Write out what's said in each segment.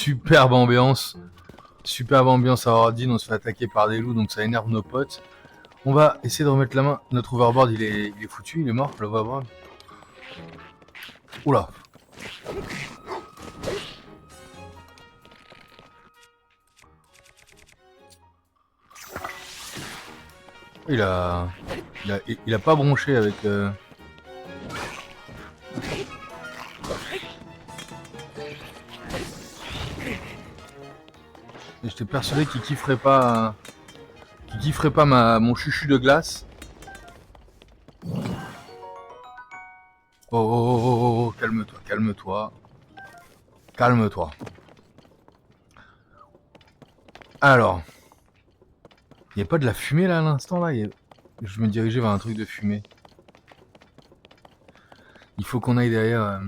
Superbe ambiance. Superbe ambiance à Ordine, on se fait attaquer par des loups, donc ça énerve nos potes. On va essayer de remettre la main. Notre overboard, il est foutu, il est mort, l'overboard. Oula. Il a pas bronché avec... J'étais persuadé qu'il kifferait pas... mon chuchu de glace. Oh, calme-toi, calme-toi. Calme-toi. Alors. Il n'y a pas de la fumée là à l'instant là. Je me dirigeais vers un truc de fumée. Il faut qu'on aille derrière.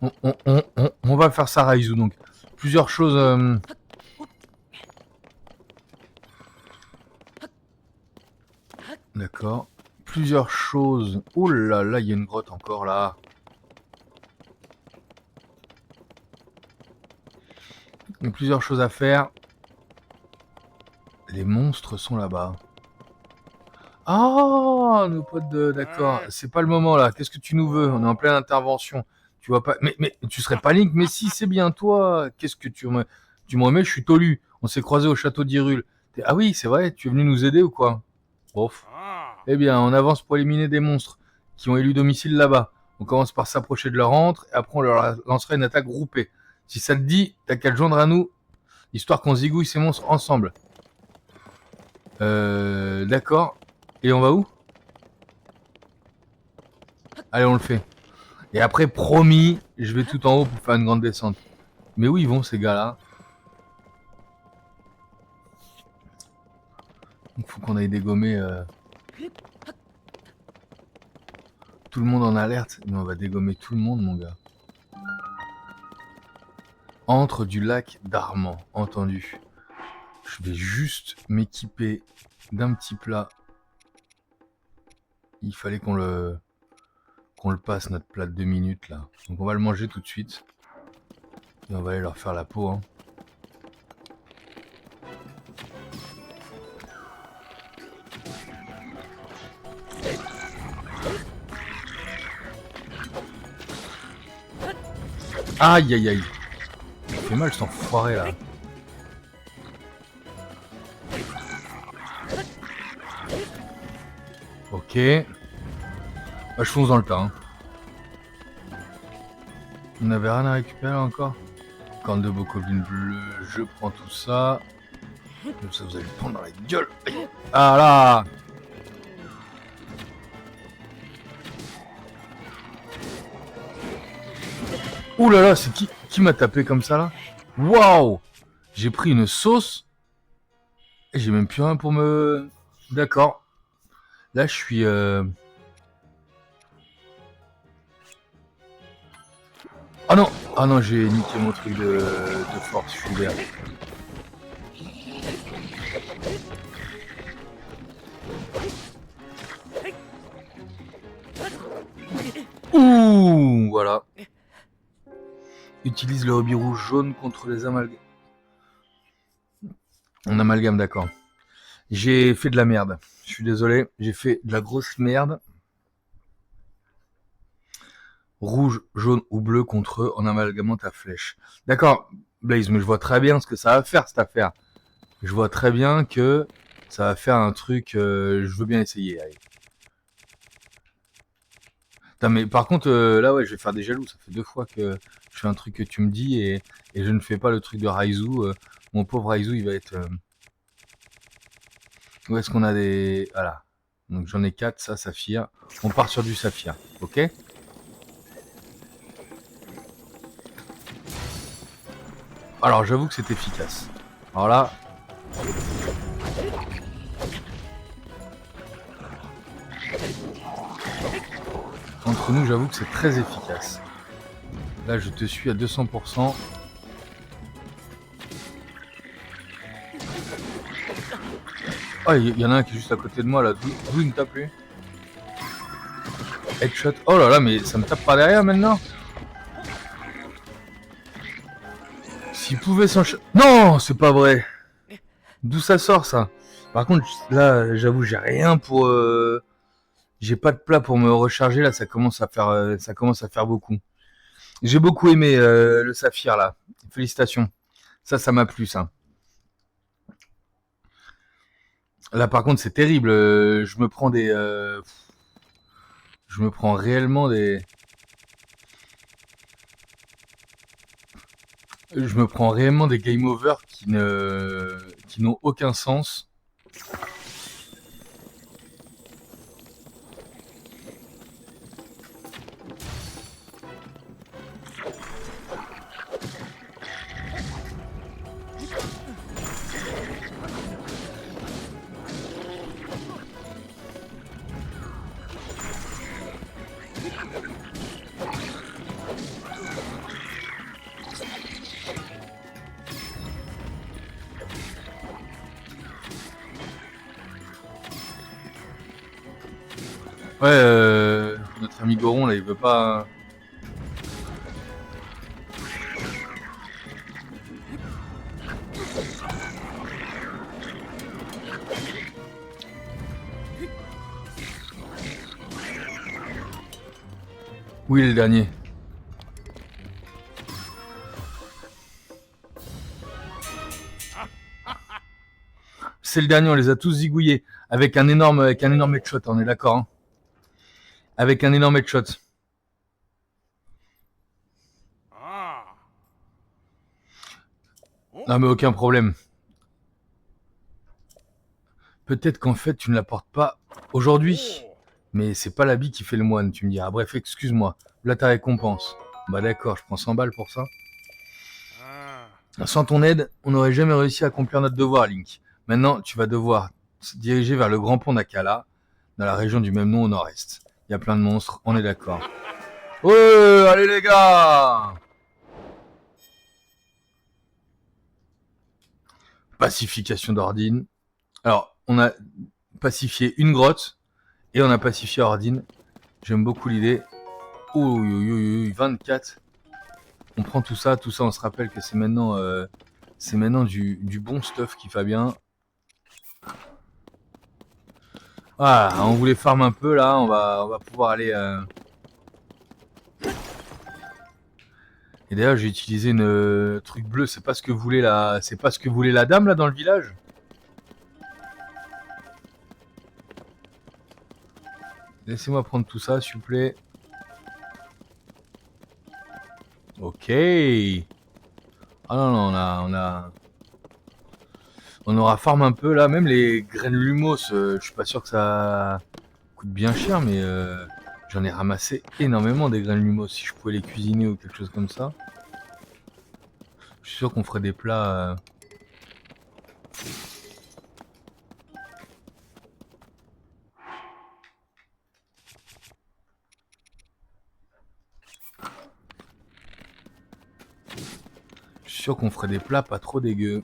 On va faire ça Raizu. Donc, plusieurs choses... D'accord. Plusieurs choses. Oh là là, il y a une grotte encore là. Il y a plusieurs choses à faire. Les monstres sont là-bas. Ah, nos potes de... D'accord. C'est pas le moment là. Qu'est-ce que tu nous veux? On est en pleine intervention. Tu vois pas... Mais tu serais pas Link? Mais si, c'est bien toi. Qu'est-ce que tu me remets? Je suis Tolu. On s'est croisés au château d'Hyrule. Ah oui, c'est vrai. Tu es venu nous aider ou quoi? Bof. Eh bien, on avance pour éliminer des monstres qui ont élu domicile là-bas. On commence par s'approcher de leur antre et après on leur lancera une attaque groupée. Si ça te dit, t'as qu'à te joindre à nous, histoire qu'on zigouille ces monstres ensemble. D'accord. Et on va où? Allez, on le fait. Et après, promis, je vais tout en haut pour faire une grande descente. Mais où ils vont ces gars-là? Il faut qu'on aille dégommer... Tout le monde en alerte. Mais on va dégommer tout le monde, mon gars. Antre du lac d'Armand, entendu. Je vais juste m'équiper d'un petit plat. Il fallait qu'on le passe, notre plat de 2 minutes, là. Donc on va le manger tout de suite. Et on va aller leur faire la peau, hein. Aïe aïe aïe. Il fait mal cet enfoiré là. Ok. Bah, je fonce dans le tas. Hein. On n'avait rien à récupérer là, encore. Corne de bocovine bleue, je prends tout ça. Comme ça vous allez le prendre dans la gueule. Ah là. Ouh là là, c'est qui m'a tapé comme ça là? Waouh! J'ai pris une sauce. Et j'ai même plus rien pour me... D'accord. Là je suis... Ah non! Ah non, j'ai niqué mon truc de force, je suis vert. Ouh! Voilà. Utilise le hobby rouge jaune contre les amalgames. On amalgame, d'accord. J'ai fait de la merde. Je suis désolé, j'ai fait de la grosse merde. Rouge, jaune ou bleu contre eux en amalgamant ta flèche. D'accord, Blaze, mais je vois très bien ce que ça va faire cette affaire. Je vois très bien que ça va faire un truc... je veux bien essayer, allez. Putain, mais par contre, là, ouais, je vais faire des jaloux. Ça fait 2 fois que je fais un truc que tu me dis et je ne fais pas le truc de Raizu. Mon pauvre Raizu, il va être... Où est-ce qu'on a des... Voilà. Donc j'en ai 4, ça, saphir. On part sur du saphir, ok? Alors, j'avoue que c'est efficace. Alors là... Entre nous, j'avoue que c'est très efficace. Là, je te suis à 200%. Oh, il y en a un qui est juste à côté de moi, là. D'où il me tape, lui? Headshot. Oh là là, mais ça me tape par derrière, maintenant? S'il pouvait s'enchaîner... Non, c'est pas vrai. D'où ça sort, ça? Par contre, là, j'avoue, j'ai rien pour... J'ai pas de plat pour me recharger, là, ça commence à faire beaucoup. J'ai beaucoup aimé le saphir, là. Félicitations. Ça m'a plu, ça. Là, par contre, c'est terrible. Je me prends des... Je me prends réellement des... Je me prends réellement des game over qui n'ont aucun sens. Ouais, notre ami Goron, là, il veut pas... Oui, le dernier. C'est le dernier, on les a tous zigouillés. Avec un énorme headshot, on est d'accord, hein. Avec un énorme headshot. Non mais aucun problème. Peut-être qu'en fait tu ne la portes pas aujourd'hui. Mais c'est pas l'habit qui fait le moine, tu me diras. Bref, excuse-moi. Là ta récompense. Bah d'accord, je prends 100 balles pour ça. Sans ton aide, on n'aurait jamais réussi à accomplir notre devoir, Link. Maintenant, tu vas devoir se diriger vers le grand pont d'Akala, dans la région du même nom au nord-est. Il y a plein de monstres, on est d'accord. Ouais, allez les gars! Pacification d'Ordine. Alors, on a pacifié une grotte et on a pacifié Ordine. J'aime beaucoup l'idée. Ouh, 24. On prend tout ça, on se rappelle que c'est maintenant du bon stuff qui va bien. Voilà, on voulait farm un peu là, on va pouvoir aller... Et d'ailleurs j'ai utilisé une truc bleu, c'est pas ce que voulait la dame là dans le village. Laissez-moi prendre tout ça, s'il vous plaît. Ok. Ah non, on aura farm un peu là, même les graines lumos, je suis pas sûr que ça coûte bien cher, mais j'en ai ramassé énormément des graines lumos. Si je pouvais les cuisiner ou quelque chose comme ça, je suis sûr qu'on ferait des plats. Je suis sûr qu'on ferait des plats pas trop dégueux.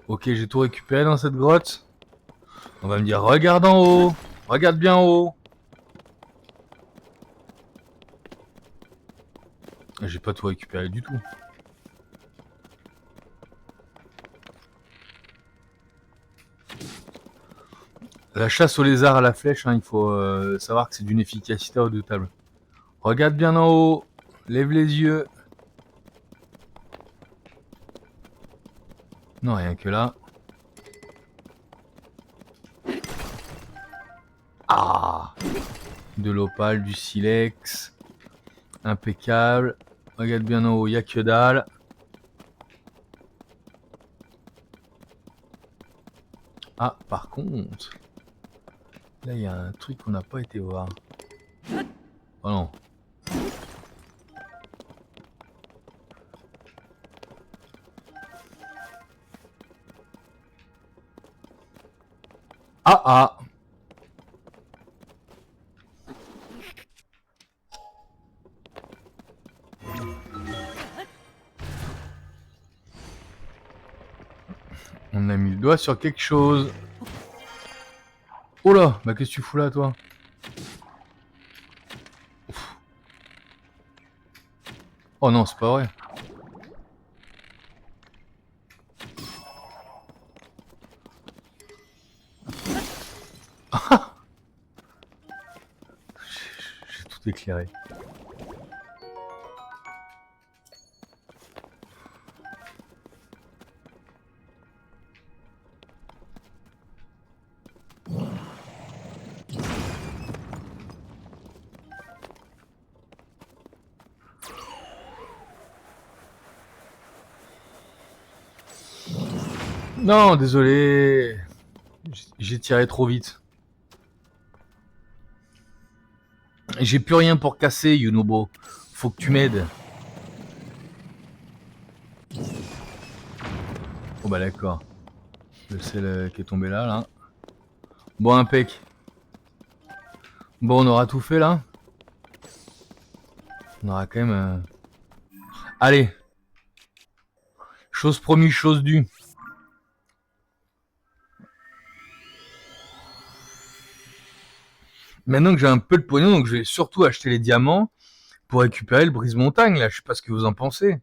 Ok, j'ai tout récupéré dans cette grotte. On va me dire, regarde en haut. Regarde bien en haut. J'ai pas tout récupéré du tout. La chasse aux lézards à la flèche, hein, il faut savoir que c'est d'une efficacité redoutable. Regarde bien en haut. Lève les yeux. Non, rien que là. Ah! De l'opale, du silex. Impeccable. Regarde bien en haut, il n'y a que dalle. Ah, par contre... Là, il y a un truc qu'on n'a pas été voir. Oh non. Ah ah! On a mis le doigt sur quelque chose. Oh là! Bah qu'est-ce que tu fous là, toi? Ouf. Oh non, c'est pas vrai. J'ai tout éclairé. Non, désolé. J'ai tiré trop vite. J'ai plus rien pour casser, Yunobo. Faut que tu m'aides. Oh bah d'accord. Le sel qui est tombé là. Bon, impec. Bon, on aura tout fait là. On aura quand même... Allez. Chose promise, chose due. Maintenant que j'ai un peu de pognon, donc je vais surtout acheter les diamants pour récupérer le brise-montagne là. Je sais pas ce que vous en pensez.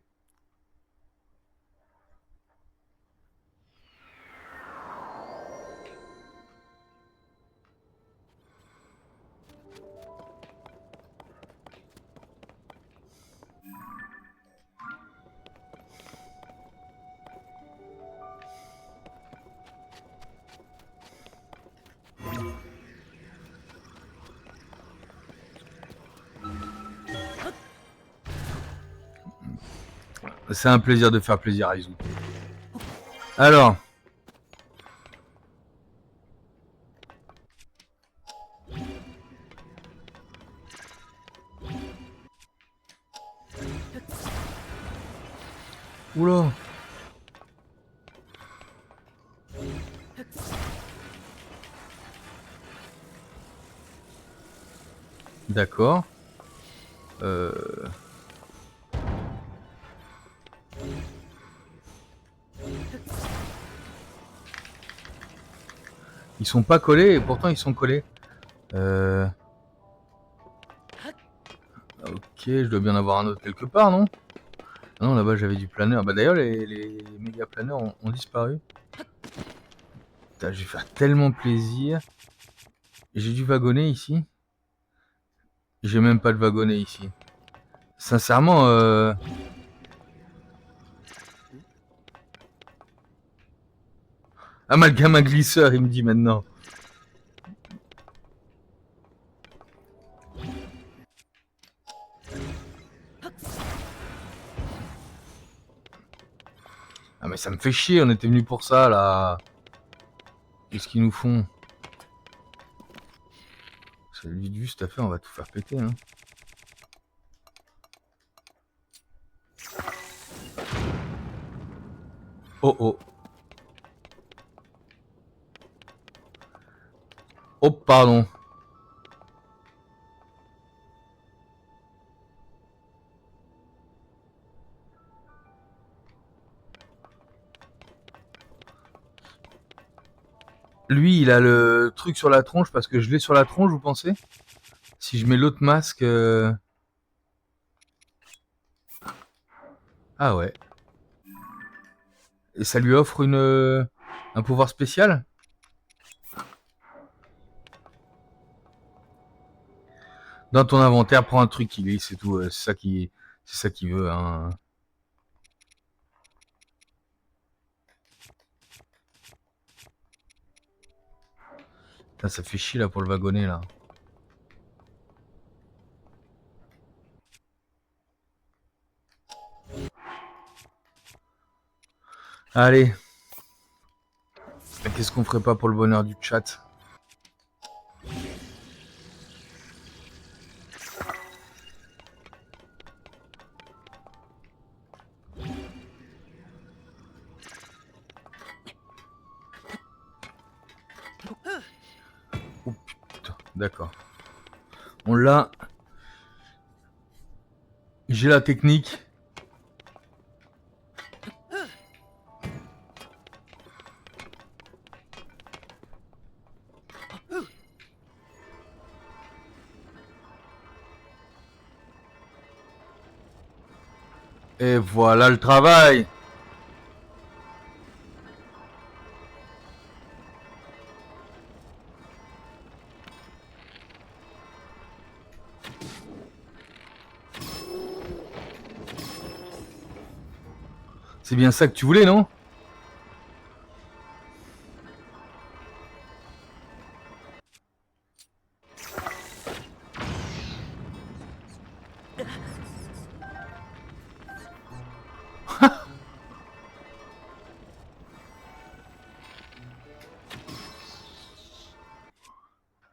C'est un plaisir de faire plaisir à Izu. Alors. Oula. D'accord. Ils sont pas collés et pourtant ils sont collés. Ok, je dois bien avoir un autre quelque part, non? Non, là-bas j'avais du planeur. Bah d'ailleurs les méga planeurs ont disparu. Putain, je vais faire tellement plaisir. J'ai du wagonnet ici. J'ai même pas de wagonnet ici. Sincèrement, amalgame à glisseur, il me dit maintenant. Ah mais ça me fait chier, on était venu pour ça là. Qu'est-ce qu'ils nous font? C'est juste à faire, on va tout faire péter. Hein. Oh oh. Oh pardon. Lui, il a le truc sur la tronche parce que je l'ai sur la tronche, vous pensez? Si je mets l'autre masque... Ah ouais. Et ça lui offre un pouvoir spécial? Dans ton inventaire, prends un truc qui glisse, c'est tout. C'est ça qu'il veut. Hein. Putain, ça fait chier là pour le wagonnet là. Allez. Qu'est-ce qu'on ferait pas pour le bonheur du chat? Oh putain, d'accord. On l'a. J'ai la technique. Et voilà le travail. C'est bien ça que tu voulais, non?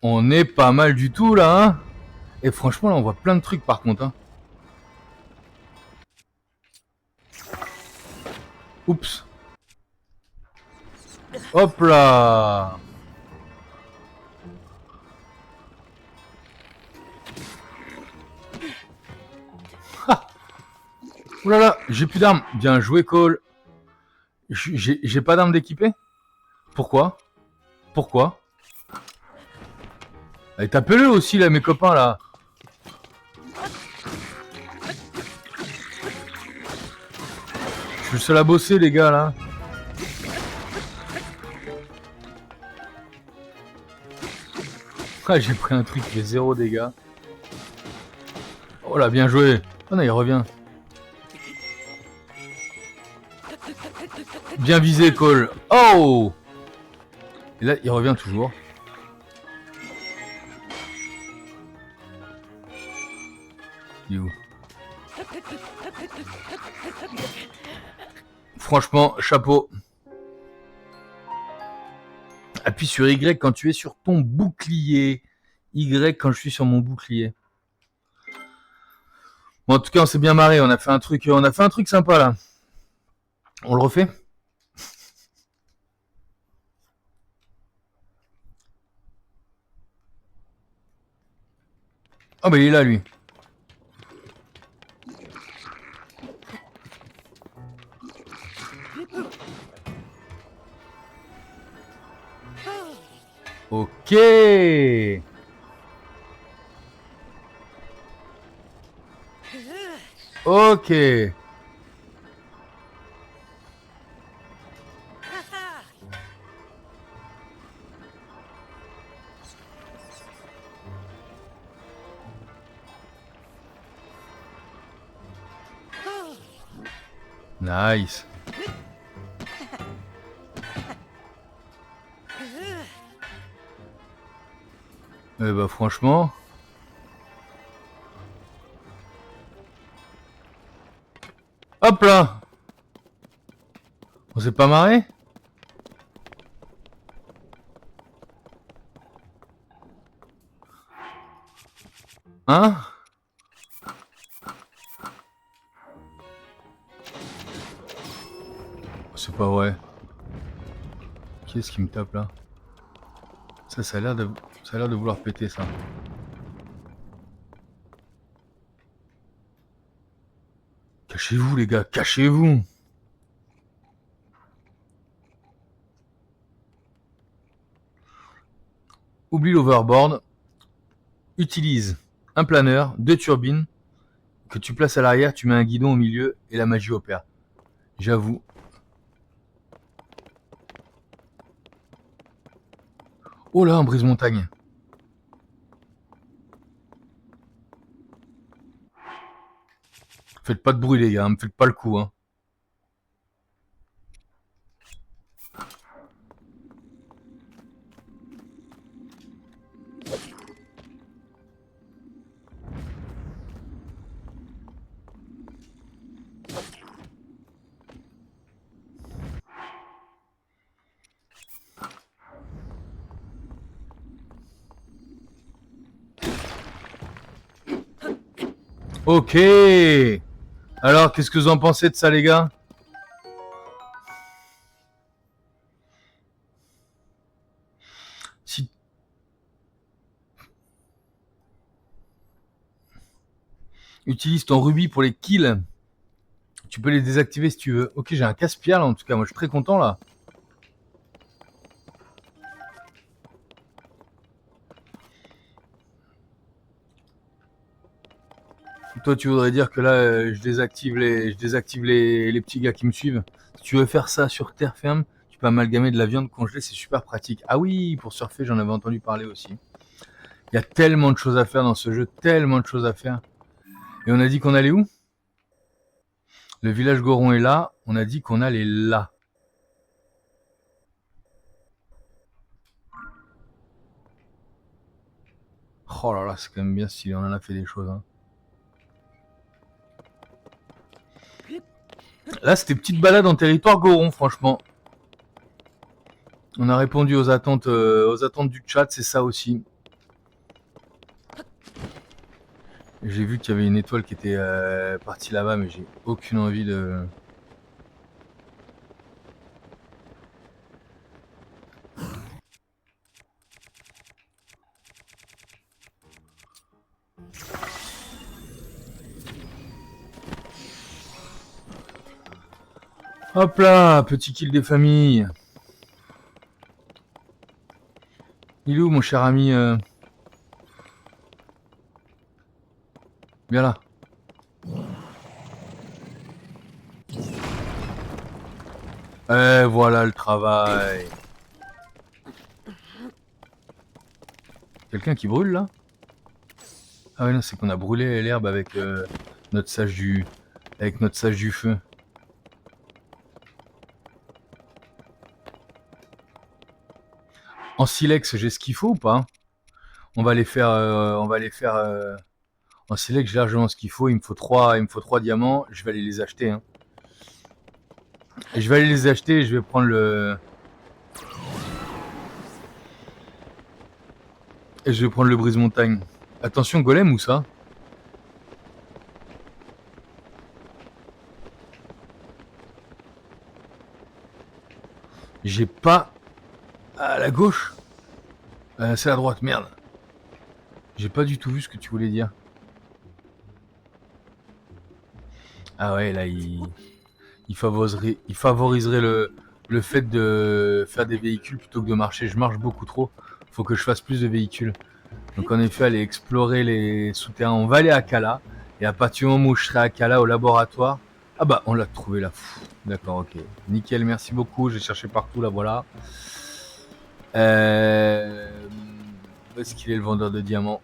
On est pas mal du tout là, hein. Et franchement, là, on voit plein de trucs par contre, hein. Oups. Hop là. Ouh là là, j'ai plus d'armes. Bien joué, Cole. J'ai pas d'armes d'équipée. Pourquoi? Pourquoi? Allez, tapez-le aussi, là, mes copains, là. Je suis le seul à bosser, les gars, là. Ah, j'ai pris un truc qui fait 0 dégâts. Oh là, bien joué. Oh non, il revient. Bien visé, Cole. Oh! Et là, il revient toujours. Il est où? Franchement, chapeau. Appuie sur Y quand tu es sur ton bouclier. Y quand je suis sur mon bouclier. Bon, en tout cas, on s'est bien marré. On a fait un truc sympa là. On le refait? Oh bah il est là lui. Ok. Ok. Nice. Eh bah franchement. Hop là. On s'est pas marré? Hein? C'est pas vrai. Qui est-ce qui me tape là? Ça a l'air de vouloir péter ça. Cachez-vous les gars, cachez-vous. Oublie l'overboard. Utilise un planeur, 2 turbines que tu places à l'arrière, tu mets un guidon au milieu et la magie opère. J'avoue. Oh là, un brise-montagne. Faites pas de bruit les gars, me faites pas le coup hein. Ok. Alors, qu'est-ce que vous en pensez de ça les gars? Si... Utilise ton rubis pour les kills. Tu peux les désactiver si tu veux. Ok, j'ai un casse-pierre là en tout cas, moi je suis très content là. Toi, tu voudrais dire que là, je désactive les petits gars qui me suivent. Si tu veux faire ça sur terre ferme, tu peux amalgamer de la viande congelée, c'est super pratique. Ah oui, pour surfer, j'en avais entendu parler aussi. Il y a tellement de choses à faire dans ce jeu, tellement de choses à faire. Et on a dit qu'on allait où? Le village Goron est là, on a dit qu'on allait là. Oh là là, c'est quand même bien stylé, on en a fait des choses. Hein. Là, c'était petite balade en territoire Goron, franchement. On a répondu aux attentes du chat, c'est ça aussi. J'ai vu qu'il y avait une étoile qui était partie là-bas, mais j'ai aucune envie de... Hop là, petit kill des familles. Il est où mon cher ami Viens là. Voilà le travail. Quelqu'un qui brûle là? Ah ouais non, c'est qu'on a brûlé l'herbe avec notre sage du feu. En silex, j'ai ce qu'il faut ou pas? On va les faire en silex, j'ai largement ce qu'il faut. Il me faut 3 diamants. Je vais aller les acheter. Hein. Et je vais aller les acheter et je vais prendre le... Et je vais prendre le brise-montagne. Attention, golem ou ça? J'ai pas... À la gauche? C'est à droite, merde. J'ai pas du tout vu ce que tu voulais dire. Ah ouais, là, il favoriserait le fait de faire des véhicules plutôt que de marcher. Je marche beaucoup trop. Faut que je fasse plus de véhicules. Donc en effet, aller explorer les souterrains. On va aller à Kala. Et à partir du moment où je serai à Kala, au laboratoire... Ah bah, on l'a trouvé là. D'accord, ok. Nickel, merci beaucoup. J'ai cherché partout, là, voilà. Où est-ce qu'il est le vendeur de diamants?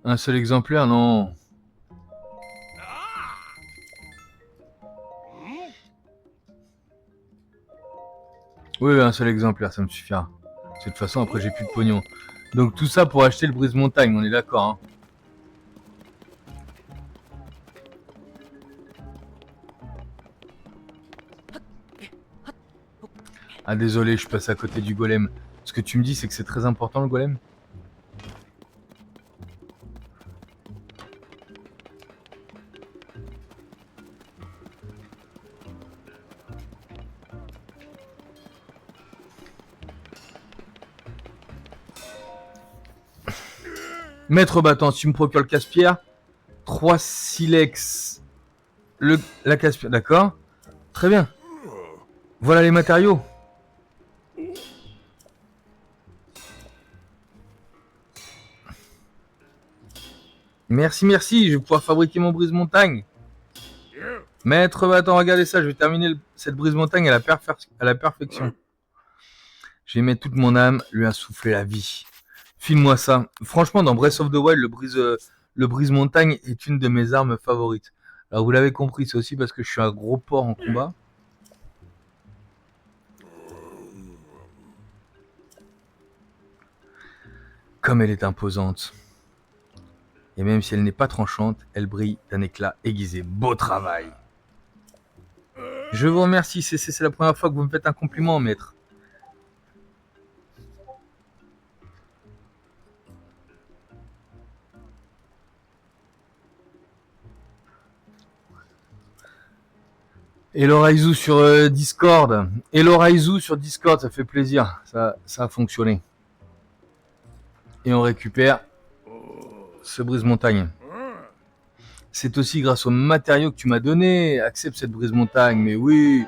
Un seul exemplaire, non. Oui, un seul exemplaire, ça me suffira. De toute façon, après, j'ai plus de pognon. Donc tout ça pour acheter le brise-montagne, on est d'accord. Hein. Ah désolé, je passe à côté du golem. Ce que tu me dis, c'est que c'est très important le golem? Maître battant, si tu me procures le casse-pierre, 3 silex, la casse-pierre, d'accord? Très bien. Voilà les matériaux. Merci, merci, je vais pouvoir fabriquer mon brise-montagne. Maître battant, regardez ça, je vais terminer cette brise-montagne à la perfection. Je vais mettre toute mon âme, lui insouffler la vie. File-moi ça. Franchement, dans Breath of the Wild, le brise-montagne est une de mes armes favorites. Alors vous l'avez compris, c'est aussi parce que je suis un gros porc en combat. Comme elle est imposante. Et même si elle n'est pas tranchante, elle brille d'un éclat aiguisé. Beau travail. Je vous remercie, c'est la première fois que vous me faites un compliment, maître. Hello Raizu sur Discord. Hello Raizu sur Discord, ça fait plaisir. Ça a fonctionné. Et on récupère ce brise-montagne. C'est aussi grâce aux matériaux que tu m'as donné. Accepte cette brise-montagne, mais oui.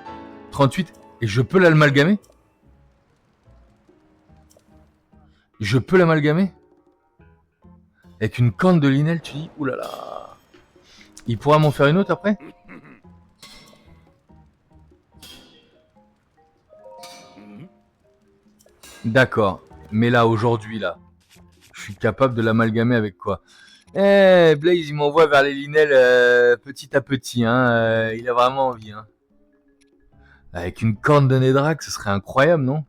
38. Et je peux l'amalgamer? Je peux l'amalgamer? Avec une corne de linel, tu dis? Ouh là là. Il pourra m'en faire une autre après? D'accord. Mais là, aujourd'hui, là, je suis capable de l'amalgamer avec quoi? Eh, Blaze, il m'envoie vers les linels petit à petit. Hein. Il a vraiment envie. Hein. Avec une corne de Nedrak, ce serait incroyable, non?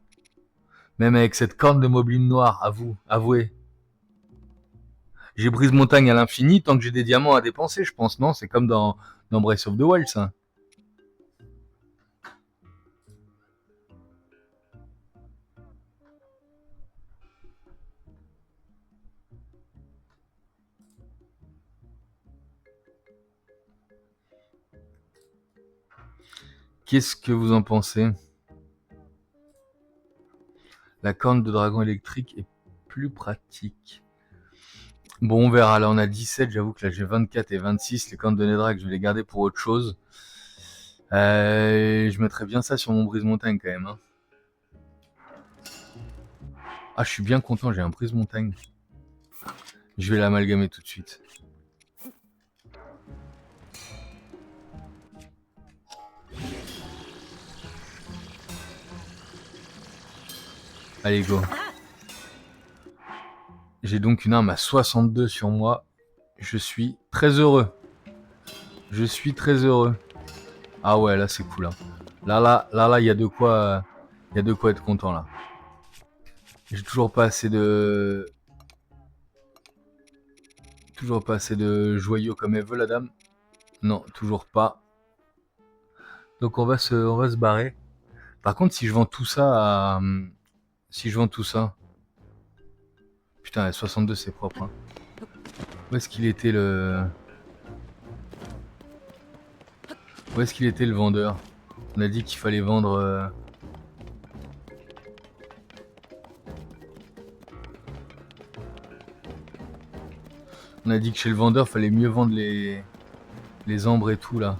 Même avec cette corne de Moblin noir, avouez. J'ai brise montagne à l'infini tant que j'ai des diamants à dépenser, je pense, non? C'est comme dans Breath of the Wild, ça. Qu'est-ce que vous en pensez? La corne de dragon électrique est plus pratique. Bon, on verra. Là, on a 17. J'avoue que là, j'ai 24 et 26. Les cornes de Nedrak, je vais les garder pour autre chose. Je mettrais bien ça sur mon brise-montagne quand même. Hein. Ah, je suis bien content, j'ai un brise-montagne. Je vais l'amalgamer tout de suite. Allez, go. J'ai donc une arme à 62 sur moi. Je suis très heureux. Je suis très heureux. Ah ouais, là, c'est cool. Hein. Là, il y a de quoi... Il y a de quoi être content, là. J'ai toujours pas assez de... Toujours pas assez de joyaux comme elle veut, la dame. Non, toujours pas. Donc on va se barrer. Par contre, si je vends tout ça à... Si je vends tout ça... Putain, 62, c'est propre. Hein. Où est-ce qu'il était le... Où est-ce qu'il était le vendeur? On a dit qu'il fallait vendre... On a dit que chez le vendeur, il fallait mieux vendre les ambres et tout, là.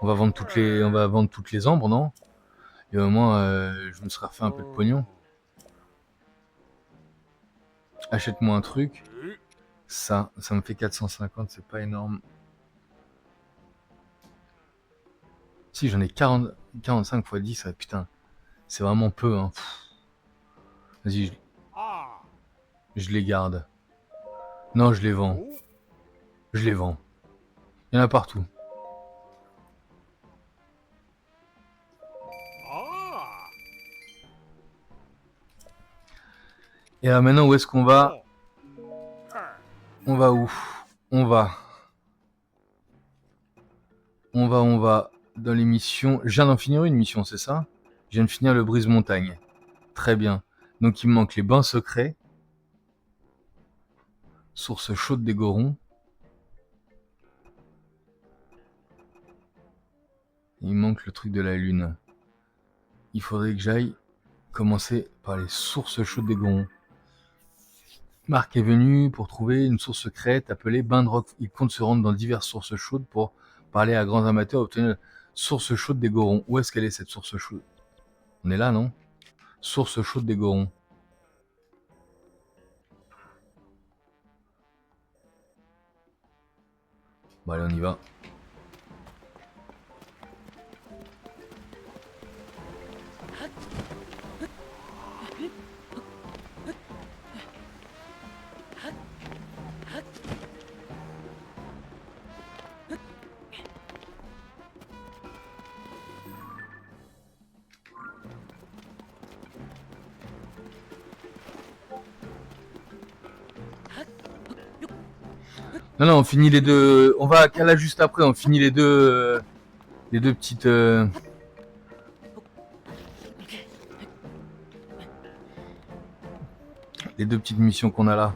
On va vendre toutes les ambres, non? Et au moins, je me serais refait un peu de pognon. Achète-moi un truc. Ça me fait 450, c'est pas énorme. Si, j'en ai 45 x 10, putain. C'est vraiment peu, hein. Vas-y, je les garde. Non, je les vends. Je les vends. Il y en a partout. Et là, maintenant, où est-ce qu'on va? On va où? On va dans l'émission. Je viens d'en finir une mission, c'est ça? Je viens de finir le brise-montagne. Très bien. Donc il me manque les bains secrets. Source chaude des Gorons. Il me manque le truc de la lune. Il faudrait que j'aille commencer par les sources chaudes des Gorons. Marc est venu pour trouver une source secrète appelée Bain de Roc. Il compte se rendre dans diverses sources chaudes pour parler à grands amateurs et obtenir la source chaude des Gorons. Où est-ce qu'elle est cette source chaude? On est là, non? Source chaude des Gorons. Bon allez, on y va. Non, on finit les deux. On va à Kala juste après. On finit les deux petites. Les deux petites missions qu'on a là.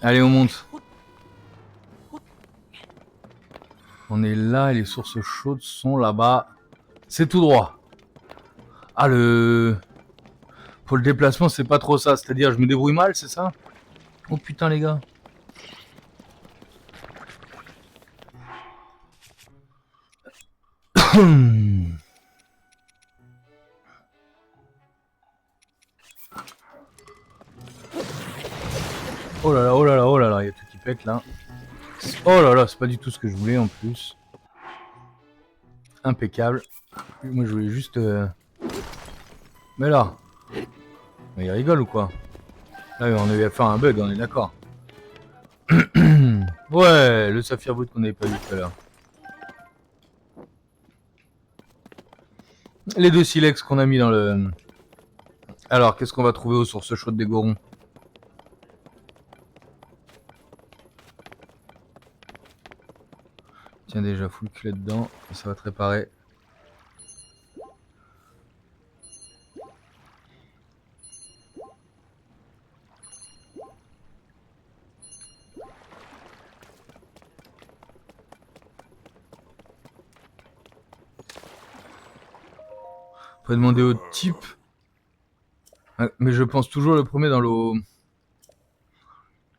Allez, on monte. On est là et les sources chaudes sont là-bas. C'est tout droit. Ah, pour le déplacement, c'est pas trop ça. C'est-à-dire, je me débrouille mal, c'est ça? Oh putain, les gars. Oh là là, oh là là, oh là là, il y a tout qui pète là. Oh là là, c'est pas du tout ce que je voulais en plus. Impeccable. Moi je voulais juste... Mais là... Mais il rigole ou quoi? Là on avait affaire à un bug, on est d'accord. Ouais, le Saphir Boot qu'on avait pas vu tout à l'heure. Les 2 silex qu'on a mis dans le... Alors, qu'est-ce qu'on va trouver aux sources chaudes des Gorons? Tiens déjà, fous le cul là-dedans, ça va te réparer. Faut demander au type. Mais je pense toujours le premier dans l'eau.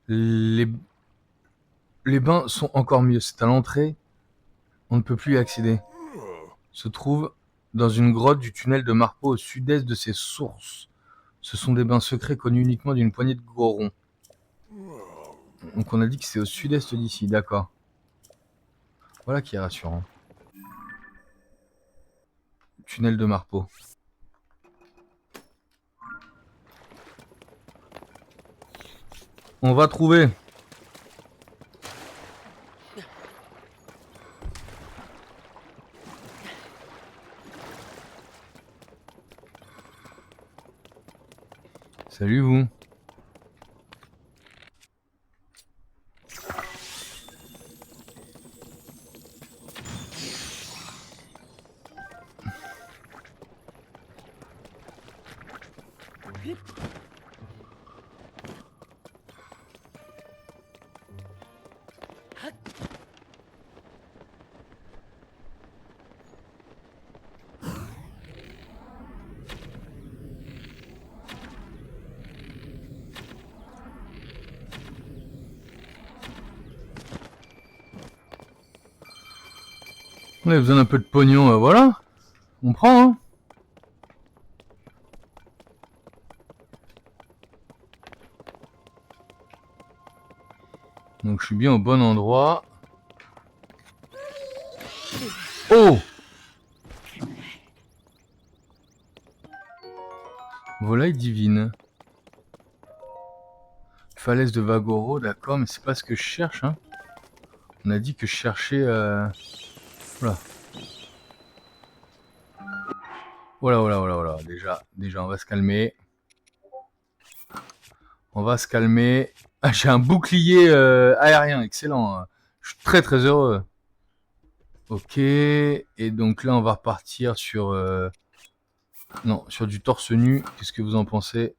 Les bains sont encore mieux. C'est à l'entrée. On ne peut plus y accéder. Se trouve dans une grotte du tunnel de Marpo au sud-est de ses sources. Ce sont des bains secrets connus uniquement d'une poignée de Gorons. Donc on a dit que c'est au sud-est d'ici, d'accord. Voilà qui est rassurant. Tunnel de Marpo. On va trouver. Salut vous. On a besoin d'un peu de pognon, voilà. On prend, hein. Donc je suis bien au bon endroit. Oh! Volaille divine. Falaise de Vagoro, d'accord, mais c'est pas ce que je cherche, hein. On a dit que je cherchais... Voilà. Voilà. Déjà, on va se calmer. On va se calmer. Ah, j'ai un bouclier aérien, excellent. Je suis très très heureux. Ok, et donc là on va repartir sur... Non, sur du torse nu. Qu'est-ce que vous en pensez?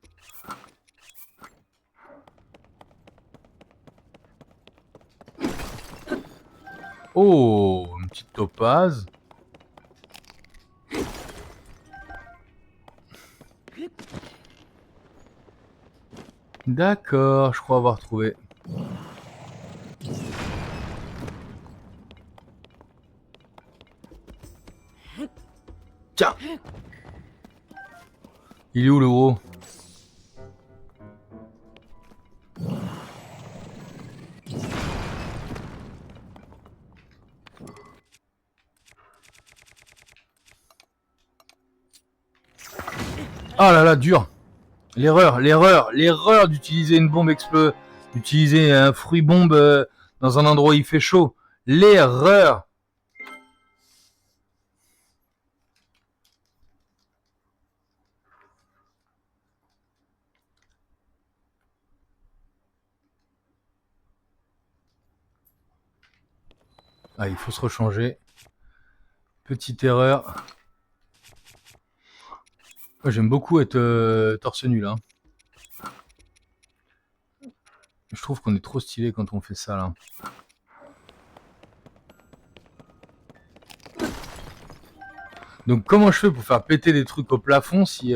Oh, une petite topaze. D'accord, je crois avoir trouvé. Tiens! Il est où le gros? Ah là là, dur! L'erreur d'utiliser une bombe d'utiliser un fruit bombe dans un endroit où il fait chaud. L'erreur! Ah, il faut se rechanger. Petite erreur. Moi, j'aime beaucoup être torse nu là. Je trouve qu'on est trop stylé quand on fait ça là. Donc comment je fais pour faire péter des trucs au plafond si...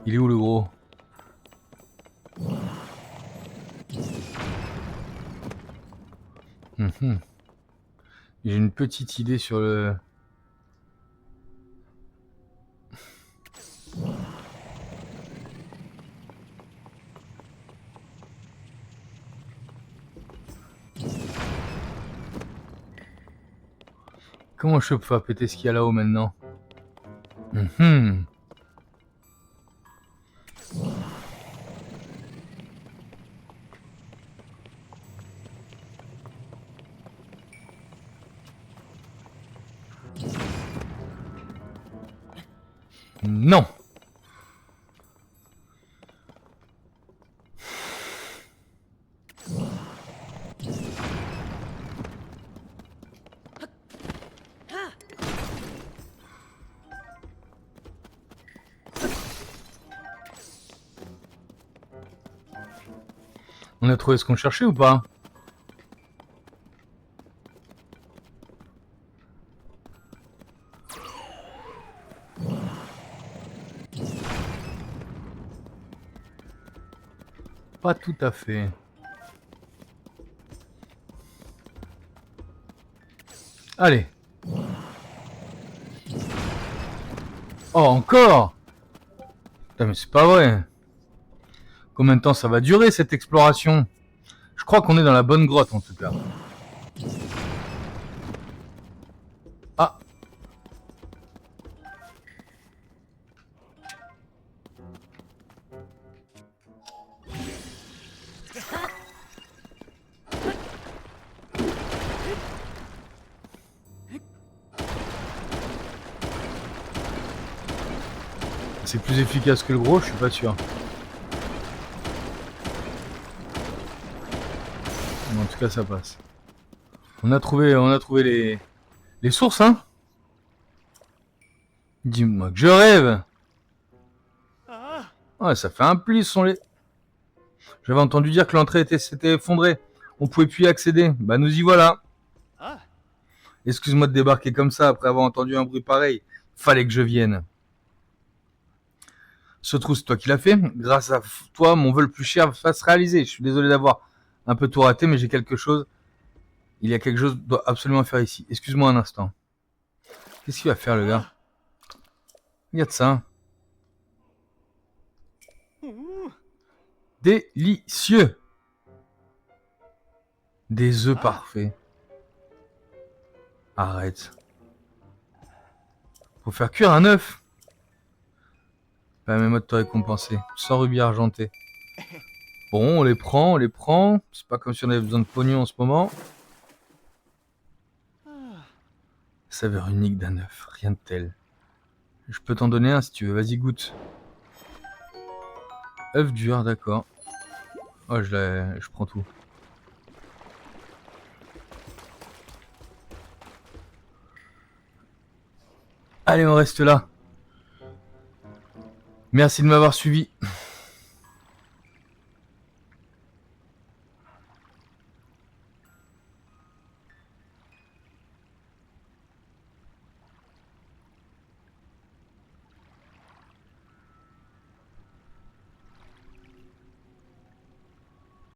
Il est où le gros? J'ai une petite idée sur le... Comment je fais pour faire péter ce qu'il y a là-haut maintenant? Non. On a trouvé ce qu'on cherchait ou pas? Pas tout à fait. Allez. Oh, encore? Putain, mais c'est pas vrai. Combien de temps ça va durer cette exploration? Je crois qu'on est dans la bonne grotte en tout cas. Ah. C'est plus efficace que le gros, je suis pas sûr. Mais en tout cas, ça passe. On a trouvé les sources, hein? Dis-moi que je rêve. Ouais, ça fait un pli, ce sont les... J'avais entendu dire que l'entrée s'était effondrée. On pouvait plus y accéder. Bah, nous y voilà. Excuse-moi de débarquer comme ça après avoir entendu un bruit pareil. Fallait que je vienne. Ce trou, c'est toi qui l'as fait. Grâce à toi, mon vœu le plus cher va se réaliser. Je suis désolé d'avoir un peu tout raté, mais j'ai quelque chose. Il y a quelque chose que je dois absolument faire ici. Excuse-moi un instant. Qu'est-ce qu'il va faire, le gars? Regarde ça. Délicieux. Des œufs parfaits. Arrête. Faut faire cuire un œuf. Bah, mes modes te récompenser. 100 rubis argentés. Bon, on les prend, on les prend. C'est pas comme si on avait besoin de pognon en ce moment. Saveur unique d'un œuf, rien de tel. Je peux t'en donner un si tu veux, vas-y goûte. œuf dur, d'accord. Oh, je prends tout. Allez, on reste là. Merci de m'avoir suivi.